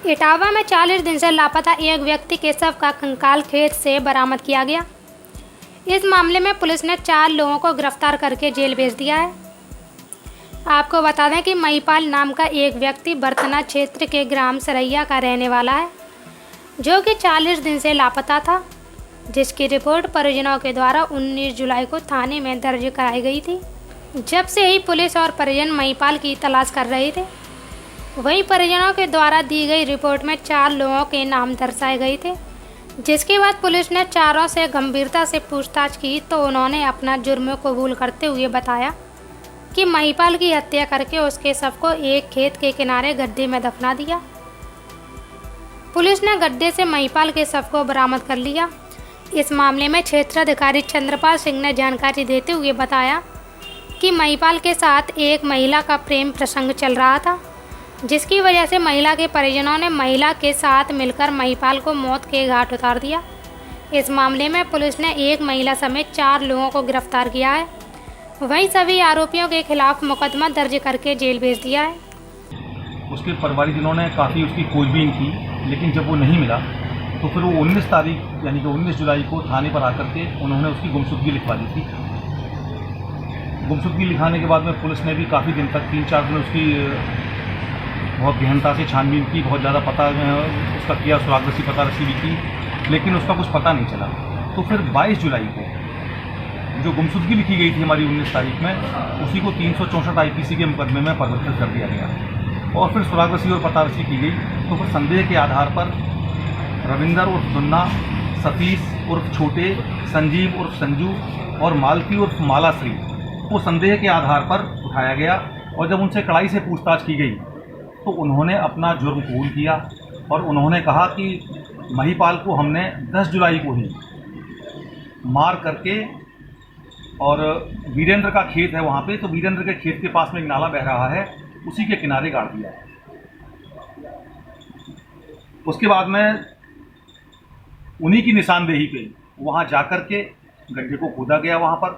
इटावा में 40 दिन से लापता एक व्यक्ति के शव का कंकाल खेत से बरामद किया गया। इस मामले में पुलिस ने 4 लोगों को गिरफ्तार करके जेल भेज दिया है। आपको बता दें कि महिपाल नाम का एक व्यक्ति बरतना क्षेत्र के ग्राम सरैया का रहने वाला है, जो कि 40 दिन से लापता था, जिसकी रिपोर्ट परिजनों के द्वारा 19 जुलाई को थाने में दर्ज कराई गई थी। जब से ही पुलिस और परिजन महिपाल की तलाश कर रहे थे। वहीं परिजनों के द्वारा दी गई रिपोर्ट में 4 लोगों के नाम दर्शाए गए थे, जिसके बाद पुलिस ने चारों से गंभीरता से पूछताछ की तो उन्होंने अपना जुर्म कबूल करते हुए बताया कि महिपाल की हत्या करके उसके शव को एक खेत के किनारे गड्ढे में दफना दिया। पुलिस ने गड्ढे से महिपाल के शव को बरामद कर लिया। इस मामले में क्षेत्राधिकारी चंद्रपाल सिंह ने जानकारी देते हुए बताया कि महिपाल के साथ एक महिला का प्रेम प्रसंग चल रहा था, जिसकी वजह से महिला के परिजनों ने महिला के साथ मिलकर महिपाल को मौत के घाट उतार दिया। इस मामले में पुलिस ने एक महिला समेत 4 लोगों को गिरफ्तार किया है। वहीं सभी आरोपियों के खिलाफ मुकदमा दर्ज करके जेल भेज दिया है। उसके परिवारजनों ने काफ़ी उसकी खोजबीन की, लेकिन जब वो नहीं मिला तो फिर वो 19 तारीख यानी कि 19 जुलाई को थाने पर आकर के उन्होंने उसकी गुमशुदगी लिखवा दी थी। गुमशुदगी लिखाने के बाद में पुलिस ने भी काफ़ी दिन तक 3-4 दिन उसकी बहुत गहनता से छानबीन की, बहुत ज़्यादा पता उसका किया, सुरागरसी पता रसी भी की, लेकिन उसका कुछ पता नहीं चला। तो फिर 22 जुलाई को जो गुमशुदगी लिखी गई थी हमारी 19 तारीख में, उसी को 364 IPC के मुकदमे में परिवर्तित कर दिया गया और फिर सुरागरसी और पता रसी की गई। तो फिर संदेह के आधार पर रविंदर उर्फ दुन्ना, सतीश उर्फ छोटे, संजीव उर्फ संजू और मालती उर्फ मालाश्री को संदेह के आधार पर उठाया गया और जब उनसे कड़ाई से पूछताछ की गई तो उन्होंने अपना जुर्म कबूल किया और उन्होंने कहा कि महिपाल को हमने 10 जुलाई को ही मार करके, और वीरेंद्र का खेत है वहाँ पे, तो वीरेंद्र के खेत के पास में एक नाला बह रहा है, उसी के किनारे गाड़ दिया। उसके बाद में उन्हीं की निशानदेही पे वहाँ जाकर के गड्ढे को खोदा गया। वहाँ पर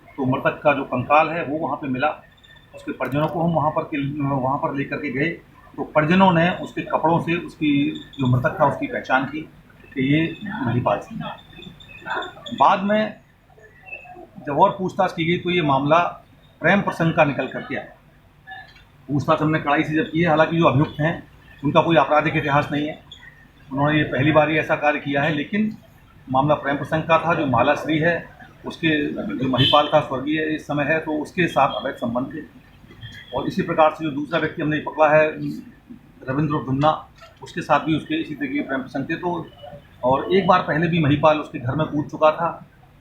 तो मृतक का जो कंकाल है वो वहाँ पे मिला। उसके परिजनों को हम वहाँ पर लेकर के गए तो परिजनों ने उसके कपड़ों से उसकी जो मृतक था उसकी पहचान की कि ये महिपाल सिंह है। बाद में जब और पूछताछ की गई तो ये मामला प्रेम प्रसंग का निकल करके आया। पूछताछ हमने कड़ाई से जब की है, हालांकि जो अभियुक्त हैं उनका कोई आपराधिक इतिहास नहीं है, उन्होंने ये पहली बार ही ऐसा कार्य किया है, लेकिन मामला प्रेम प्रसंग का था। जो मालाश्री है उसके जो महिपाल का स्वर्गीय इस समय है, तो उसके साथ अवैध संबंध थे। और इसी प्रकार से जो दूसरा व्यक्ति हमने पकड़ा है रविंद्र दुन्ना, उसके साथ भी उसके इसी तरीके के प्रेम प्रसंग थे। तो और एक बार पहले भी महिपाल उसके घर में कूद चुका था,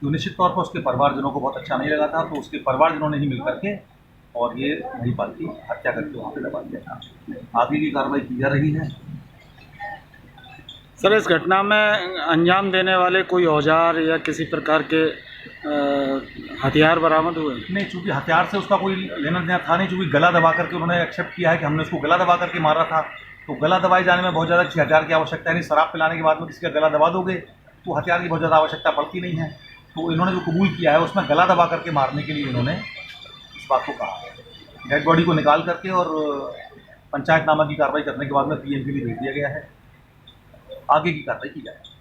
तो निश्चित तौर पर उसके परिवारजनों को बहुत अच्छा नहीं लगा था, तो उसके परिवारजनों ने ही मिल करके और ये महिपाल की हत्या करके वहाँ पे दबा दिया था। आगे की कार्रवाई की जा रही है। सर, इस घटना में अंजाम देने वाले कोई औजार या किसी प्रकार के हथियार बरामद हुए? नहीं, चूँकि हथियार से उसका कोई लेना देना था नहीं, चूँकि गला दबा करके उन्होंने एक्सेप्ट किया है कि हमने उसको गला दबा करके मारा था। तो गला दबाए जाने में बहुत ज़्यादा किसी हथियार की आवश्यकता नहीं। शराब पिलाने के बाद में किसी का गला दबा दोगे तो हथियार की बहुत ज़्यादा आवश्यकता पड़ती नहीं है। तो इन्होंने जो कबूल किया है उसमें गला दबा करके मारने के लिए इन्होंने इस बात को कहा है। डेड बॉडी को निकाल करके और पंचायतनामा की कार्रवाई करने के बाद में PM के लिए भेज दिया गया है। आगे की कार्रवाई की जाएगी।